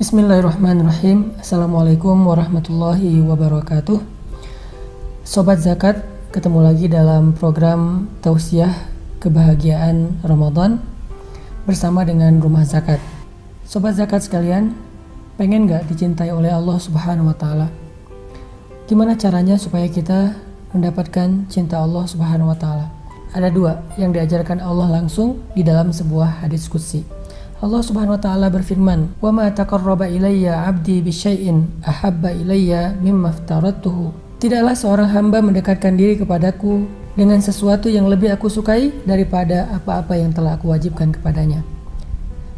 Bismillahirrahmanirrahim. Assalamualaikum warahmatullahi wabarakatuh. Sobat Zakat, ketemu lagi dalam program Tausiah Kebahagiaan Ramadan bersama dengan Rumah Zakat. Sobat Zakat sekalian, pengen gak dicintai oleh Allah Subhanahu wa Ta'ala? Gimana caranya supaya kita mendapatkan cinta Allah Subhanahu wa Ta'ala? Ada dua yang diajarkan Allah langsung di dalam sebuah hadis qudsi. Allah Subhanahu wa Ta'ala berfirman, "Wa ma taqarraba ilayya 'abdi bisyai'in ahabba ilayya mimma aftaradtuhu." Tidaklah seorang hamba mendekatkan diri kepadaku dengan sesuatu yang lebih aku sukai daripada apa-apa yang telah aku wajibkan kepadanya.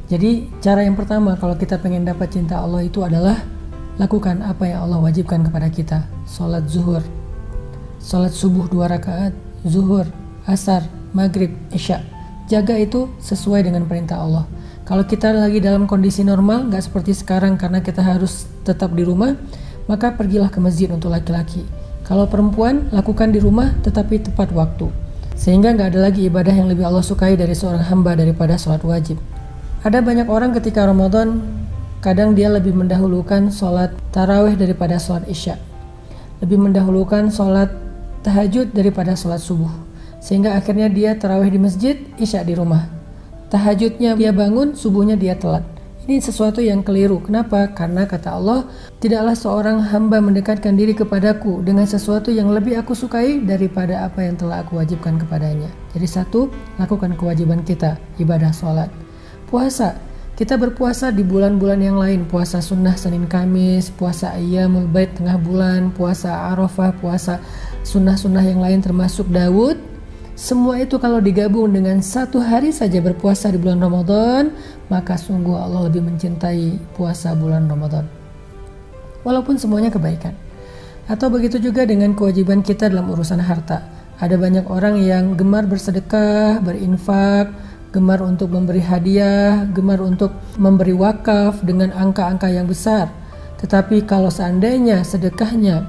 Jadi, cara yang pertama kalau kita pengen dapat cinta Allah itu adalah lakukan apa yang Allah wajibkan kepada kita. Salat zuhur, salat subuh 2 rakaat, zuhur, asar, maghrib, isya. Jaga itu sesuai dengan perintah Allah. Kalau kita lagi dalam kondisi normal, nggak seperti sekarang karena kita harus tetap di rumah, maka pergilah ke masjid untuk laki-laki. Kalau perempuan, lakukan di rumah tetapi tepat waktu. Sehingga nggak ada lagi ibadah yang lebih Allah sukai dari seorang hamba daripada sholat wajib. Ada banyak orang ketika Ramadan, kadang dia lebih mendahulukan sholat tarawih daripada sholat isya. Lebih mendahulukan sholat tahajud daripada sholat subuh. Sehingga akhirnya dia tarawih di masjid, isya di rumah. Tahajudnya dia bangun, subuhnya dia telat. Ini sesuatu yang keliru. Kenapa? Karena kata Allah, tidaklah seorang hamba mendekatkan diri kepadaku dengan sesuatu yang lebih aku sukai daripada apa yang telah aku wajibkan kepadanya. Jadi satu, lakukan kewajiban kita, ibadah sholat. Puasa, kita berpuasa di bulan-bulan yang lain. Puasa sunnah Senin Kamis, puasa Ayyamul Bait tengah bulan, puasa Arafah, puasa sunnah-sunnah yang lain termasuk Daud. Semua itu kalau digabung dengan 1 hari saja berpuasa di bulan Ramadan, maka sungguh Allah lebih mencintai puasa bulan Ramadan. Walaupun semuanya kebaikan. Atau begitu juga dengan kewajiban kita dalam urusan harta. Ada banyak orang yang gemar bersedekah, berinfak, gemar untuk memberi hadiah, gemar untuk memberi wakaf dengan angka-angka yang besar. Tetapi kalau seandainya sedekahnya,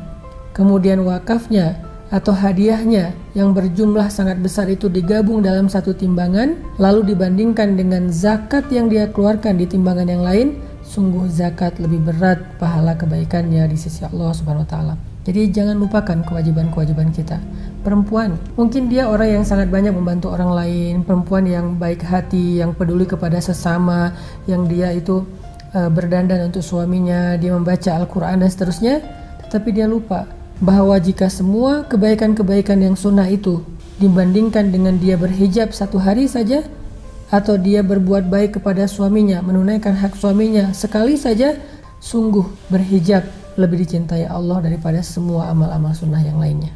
kemudian wakafnya, atau hadiahnya yang berjumlah sangat besar itu digabung dalam satu timbangan, lalu dibandingkan dengan zakat yang dia keluarkan di timbangan yang lain, sungguh zakat lebih berat pahala kebaikannya di sisi Allah Subhanahu wa Ta'ala. Jadi jangan lupakan kewajiban-kewajiban kita. Perempuan, mungkin dia orang yang sangat banyak membantu orang lain, perempuan yang baik hati, yang peduli kepada sesama, yang dia itu berdandan untuk suaminya, dia membaca Al-Quran dan seterusnya, tetapi dia lupa bahwa jika semua kebaikan-kebaikan yang sunnah itu dibandingkan dengan dia berhijab 1 hari saja, atau dia berbuat baik kepada suaminya, menunaikan hak suaminya sekali saja, sungguh berhijab lebih dicintai Allah daripada semua amal-amal sunnah yang lainnya.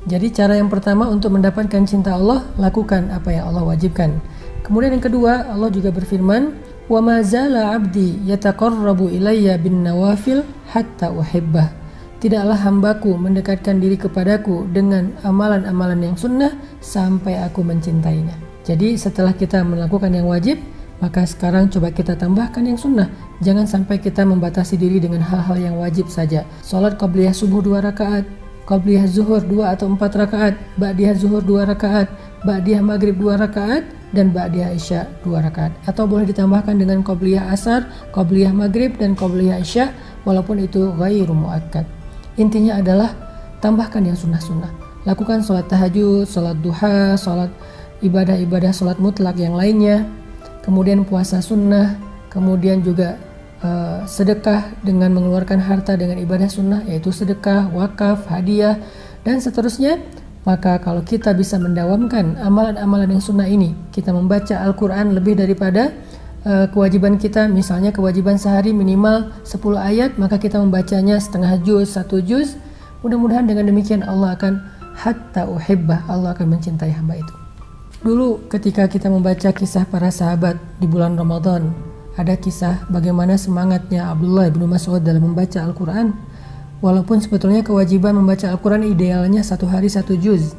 Jadi cara yang pertama untuk mendapatkan cinta Allah, lakukan apa yang Allah wajibkan. Kemudian yang kedua, Allah juga berfirman, "Wa ma zala 'abdi yataqarrabu ilayya bin nawafil hatta uhibbah." Tidaklah hambaku mendekatkan diri kepadaku dengan amalan-amalan yang sunnah sampai aku mencintainya. Jadi setelah kita melakukan yang wajib, maka sekarang coba kita tambahkan yang sunnah. Jangan sampai kita membatasi diri dengan hal-hal yang wajib saja. Salat qabliyah subuh 2 rakaat, qabliyah zuhur 2 atau 4 rakaat, ba'diyah zuhur 2 rakaat, ba'diyah maghrib 2 rakaat, dan ba'diyah isya 2 rakaat. Atau boleh ditambahkan dengan qabliyah asar, qabliyah maghrib, dan qabliyah isya, walaupun itu ghairu muakkad. Intinya adalah tambahkan yang sunnah-sunnah. Lakukan sholat tahajud, sholat duha, sholat ibadah-ibadah sholat mutlak yang lainnya. Kemudian puasa sunnah, kemudian juga sedekah dengan mengeluarkan harta dengan ibadah sunnah, yaitu sedekah, wakaf, hadiah, dan seterusnya. Maka kalau kita bisa mendawamkan amalan-amalan yang sunnah ini, kita membaca Al-Quran lebih daripada kewajiban kita, misalnya kewajiban sehari minimal 10 ayat, maka kita membacanya setengah juz, 1 juz. Mudah-mudahan dengan demikian Allah akan hatta uhibbah, Allah akan mencintai hamba itu. Dulu ketika kita membaca kisah para sahabat di bulan Ramadan, ada kisah bagaimana semangatnya Abdullah bin Mas'ud dalam membaca Al-Quran. Walaupun sebetulnya kewajiban membaca Al-Quran idealnya 1 hari 1 juz.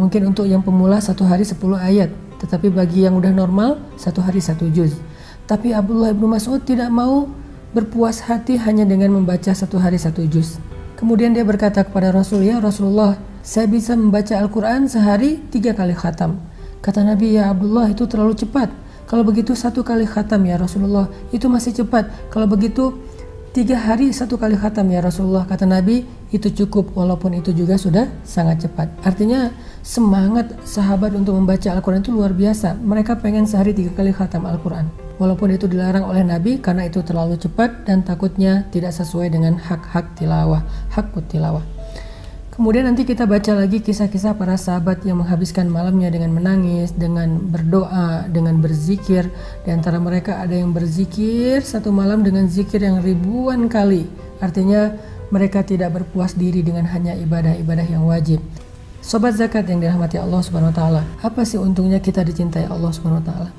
Mungkin untuk yang pemula 1 hari 10 ayat. Tetapi bagi yang udah normal, 1 hari 1 juz. Tapi Abdullah bin Mas'ud tidak mau berpuas hati hanya dengan membaca 1 hari 1 juz. Kemudian dia berkata kepada Rasul, "Ya Rasulullah, saya bisa membaca Al-Quran sehari 3 kali khatam." Kata Nabi, "Ya Abdullah, itu terlalu cepat. Kalau begitu 1 kali khatam ya Rasulullah, itu masih cepat. Kalau begitu 3 hari 1 kali khatam ya Rasulullah, kata Nabi, itu cukup, walaupun itu juga sudah sangat cepat. Artinya semangat sahabat untuk membaca Al-Quran itu luar biasa. Mereka pengen sehari 3 kali khatam Al-Quran, walaupun itu dilarang oleh Nabi karena itu terlalu cepat dan takutnya tidak sesuai dengan hak tilawah. Kemudian nanti kita baca lagi kisah-kisah para sahabat yang menghabiskan malamnya dengan menangis, dengan berdoa, dengan berzikir. Di antara mereka ada yang berzikir 1 malam dengan zikir yang ribuan kali. Artinya mereka tidak berpuas diri dengan hanya ibadah-ibadah yang wajib. Sobat zakat yang dirahmati Allah Subhanahu wa taala, apa sih untungnya kita dicintai Allah Subhanahu wa taala?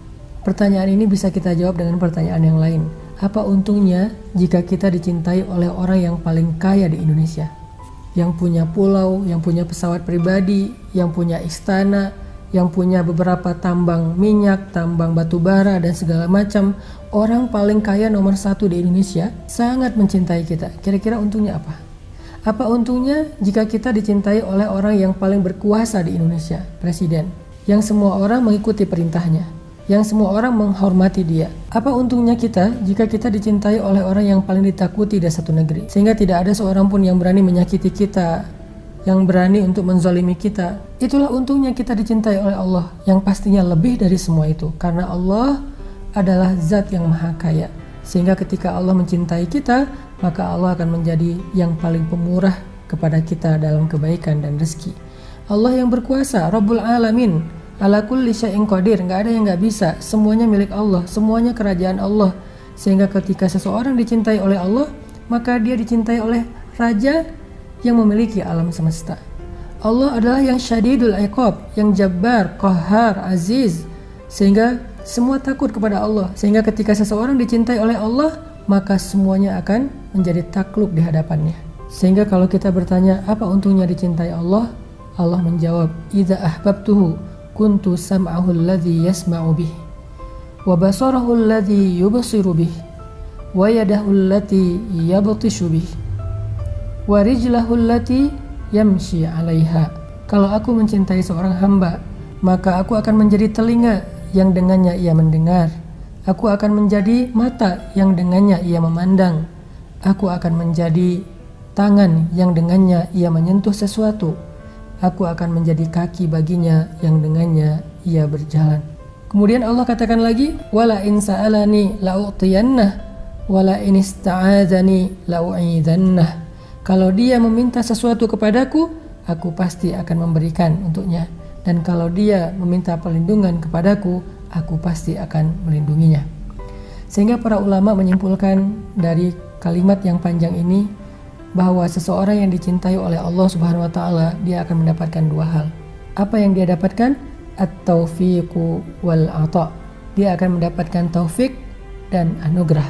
Pertanyaan ini bisa kita jawab dengan pertanyaan yang lain. Apa untungnya jika kita dicintai oleh orang yang paling kaya di Indonesia? Yang punya pulau, yang punya pesawat pribadi, yang punya istana, yang punya beberapa tambang minyak, tambang batu bara dan segala macam. Orang paling kaya nomor 1 di Indonesia sangat mencintai kita. Kira-kira untungnya apa? Apa untungnya jika kita dicintai oleh orang yang paling berkuasa di Indonesia, presiden, yang semua orang mengikuti perintahnya, yang semua orang menghormati dia? Apa untungnya kita jika kita dicintai oleh orang yang paling ditakuti di satu negeri, sehingga tidak ada seorang pun yang berani menyakiti kita, yang berani untuk menzalimi kita? Itulah untungnya kita dicintai oleh Allah, yang pastinya lebih dari semua itu, karena Allah adalah zat yang maha kaya. Sehingga ketika Allah mencintai kita, maka Allah akan menjadi yang paling pemurah kepada kita dalam kebaikan dan rezeki. Allah yang berkuasa, Rabbul Alamin, ala kulli syai'in qadir, nggak ada yang nggak bisa, semuanya milik Allah, semuanya kerajaan Allah. Sehingga ketika seseorang dicintai oleh Allah, maka dia dicintai oleh Raja yang memiliki alam semesta. Allah adalah yang syadidul iqab, yang jabbar, qahhar, aziz, sehingga semua takut kepada Allah. Sehingga ketika seseorang dicintai oleh Allah, maka semuanya akan menjadi takluk di hadapannya. Sehingga kalau kita bertanya apa untungnya dicintai Allah, Allah menjawab, idza ahbabtuhu kuntu sam'ahu alladhi yasma'u bih, wa basarahu alladhi yubsiru bih, wa yadahu allati yabtishu bih, wa rijlahu allati yamshi 'alaiha. Kalau aku mencintai seorang hamba, maka aku akan menjadi telinga yang dengannya ia mendengar. Aku akan menjadi mata yang dengannya ia memandang. Aku akan menjadi tangan yang dengannya ia menyentuh sesuatu. Aku akan menjadi kaki baginya yang dengannya ia berjalan. Kemudian Allah katakan lagi, wala in sa'alani la'u'tiyannah wala in ista'adzani la'u'idhannah. Kalau dia meminta sesuatu kepadaku, aku pasti akan memberikan untuknya. Dan kalau dia meminta perlindungan kepadaku, aku pasti akan melindunginya. Sehingga para ulama menyimpulkan dari kalimat yang panjang ini, bahwa seseorang yang dicintai oleh Allah Subhanahu wa taala, dia akan mendapatkan 2 hal. Apa yang dia dapatkan? At-taufiqu wal 'ata. Dia akan mendapatkan taufik dan anugerah.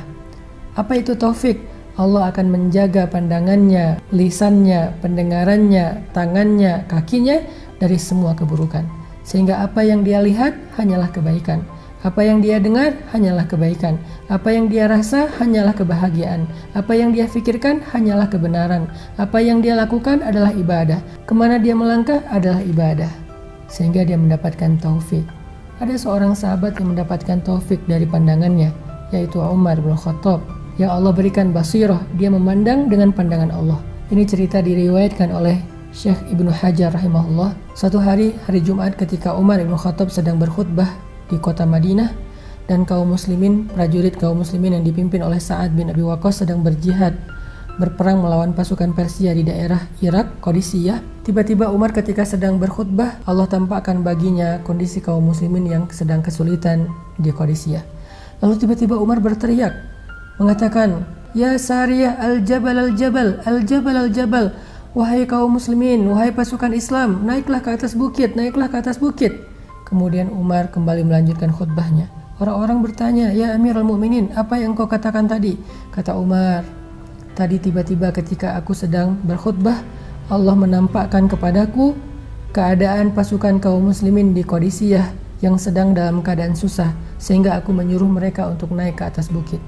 Apa itu taufik? Allah akan menjaga pandangannya, lisannya, pendengarannya, tangannya, kakinya dari semua keburukan. Sehingga apa yang dia lihat hanyalah kebaikan. Apa yang dia dengar hanyalah kebaikan. Apa yang dia rasa hanyalah kebahagiaan. Apa yang dia fikirkan hanyalah kebenaran. Apa yang dia lakukan adalah ibadah. Kemana dia melangkah adalah ibadah. Sehingga dia mendapatkan taufik. Ada seorang sahabat yang mendapatkan taufik dari pandangannya, yaitu Umar bin Khattab, yang Allah berikan basirah, dia memandang dengan pandangan Allah. Ini cerita diriwayatkan oleh Syekh Ibnu Hajar rahimahullah. Suatu hari Jumat, ketika Umar bin Khattab sedang berkhutbah di kota Madinah, dan prajurit kaum muslimin yang dipimpin oleh Sa'ad bin Abi Waqqas sedang berjihad, berperang melawan pasukan Persia di daerah Irak, Qadisiyah. Tiba-tiba Umar ketika sedang berkhutbah, Allah tampakkan baginya kondisi kaum muslimin yang sedang kesulitan di Qadisiyah. Lalu tiba-tiba Umar berteriak, mengatakan, ya Sariyah al-jabal al-jabal, al-jabal al-jabal. Wahai kaum muslimin, wahai pasukan Islam, naiklah ke atas bukit, naiklah ke atas bukit. Kemudian Umar kembali melanjutkan khutbahnya. Orang-orang bertanya, ya Amirul Mukminin, apa yang kau katakan tadi? Kata Umar, tadi tiba-tiba ketika aku sedang berkhutbah, Allah menampakkan kepadaku keadaan pasukan kaum muslimin di Qadisiyah yang sedang dalam keadaan susah, sehingga aku menyuruh mereka untuk naik ke atas bukit.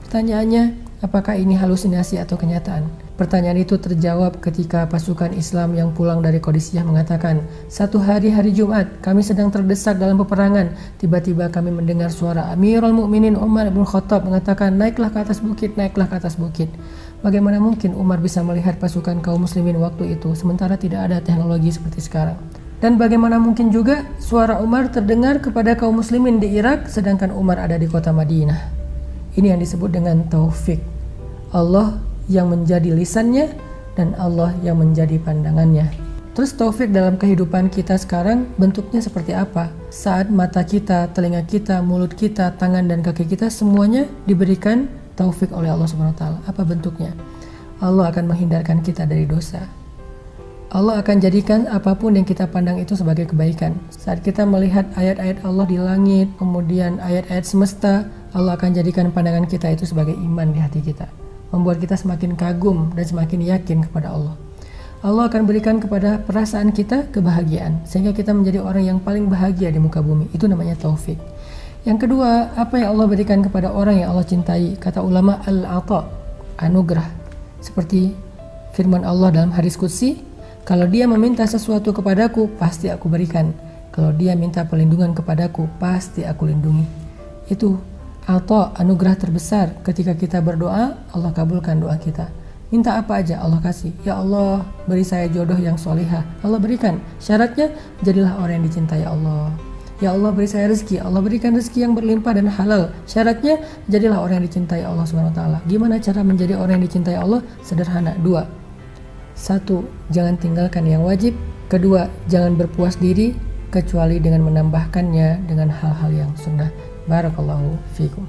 Pertanyaannya, apakah ini halusinasi atau kenyataan? Pertanyaan itu terjawab ketika pasukan Islam yang pulang dari Qadisiyah mengatakan, "Satu hari Jumat, kami sedang terdesak dalam peperangan. Tiba-tiba kami mendengar suara Amirul Mukminin Umar bin Khattab mengatakan, naiklah ke atas bukit, naiklah ke atas bukit." Bagaimana mungkin Umar bisa melihat pasukan kaum muslimin waktu itu, sementara tidak ada teknologi seperti sekarang? Dan bagaimana mungkin juga suara Umar terdengar kepada kaum muslimin di Irak, sedangkan Umar ada di kota Madinah? Ini yang disebut dengan taufik. Allah yang menjadi lisannya dan Allah yang menjadi pandangannya. Terus taufik dalam kehidupan kita sekarang bentuknya seperti apa? Saat mata kita, telinga kita, mulut kita, tangan dan kaki kita semuanya diberikan taufik oleh Allah Subhanahu wa taala. Apa bentuknya? Allah akan menghindarkan kita dari dosa. Allah akan jadikan apapun yang kita pandang itu sebagai kebaikan. Saat kita melihat ayat-ayat Allah di langit, kemudian ayat-ayat semesta, Allah akan jadikan pandangan kita itu sebagai iman di hati kita, membuat kita semakin kagum dan semakin yakin kepada Allah. Allah akan berikan kepada perasaan kita kebahagiaan, sehingga kita menjadi orang yang paling bahagia di muka bumi. Itu namanya taufik. Yang kedua, apa yang Allah berikan kepada orang yang Allah cintai? Kata ulama, al-ata, anugerah. Seperti firman Allah dalam hadis qudsi, kalau dia meminta sesuatu kepadaku, pasti aku berikan. Kalau dia minta perlindungan kepadaku, pasti aku lindungi. Itu atau anugerah terbesar. Ketika kita berdoa, Allah kabulkan doa kita. Minta apa aja Allah kasih. Ya Allah, beri saya jodoh yang solihah, Allah berikan. Syaratnya, jadilah orang yang dicintai Allah. Ya Allah, beri saya rezeki, Allah berikan rezeki yang berlimpah dan halal. Syaratnya, jadilah orang yang dicintai Allah SWT. Gimana cara menjadi orang yang dicintai Allah? Sederhana, 2. 1. Jangan tinggalkan yang wajib. 2. Jangan berpuas diri kecuali dengan menambahkannya dengan hal-hal yang sunnah. Barakallahu fikum.